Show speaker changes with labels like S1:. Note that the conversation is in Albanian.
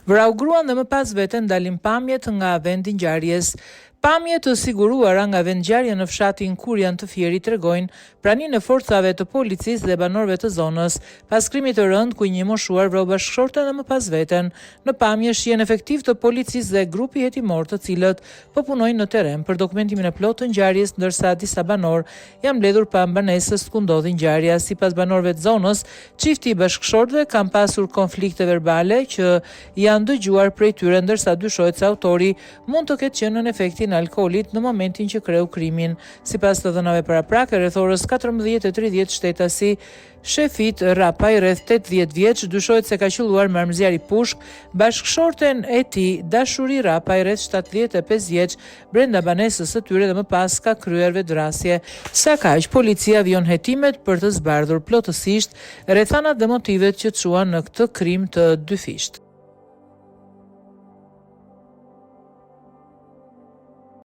S1: Vrau gruan dhe më pas veten dalin pamjet nga vendi ngjarjes. Pamje të siguruara nga vendngjarja në fshatin Kurjan të Fierit tregojnë praninë e forcave të policisë dhe banorëve të zonës pas krimit të rënd ku një moshuar vrau bashkëshorten dhe më pas veten. Në pamje shihen efektiv të policisë dhe grupi hetimor të cilët po punojnë në terren për dokumentimin e plotë të ngjarjes, ndërsa disa banor janë mbledhur pa banesës ku ndodhi ngjarja. Sipas banorëve të zonës, çifti i bashkëshortëve kanë pasur konflikte verbale që janë dëgjuar prej tyre, ndërsa dyshohet se autori mund të ketë qenë në efektin alkoolit në momentin që kreu krimin. Sipas të dhënave paraprake, rreth orës 14:30 shtetasi Shefit Rapaj, rreth 80 vjeç, dyshohet se ka qelluar me armëzjar i pushk bashkëshorten e tij Dashuri Rapaj, rreth 75 vjeç, brenda banesës së tyre dhe më pas ka kryer vetvrasje. Sa kaq, policia vijon hetimet për të zbardhur plotësisht rrethanat dhe motivet që çuan në këtë krim të dyfisht.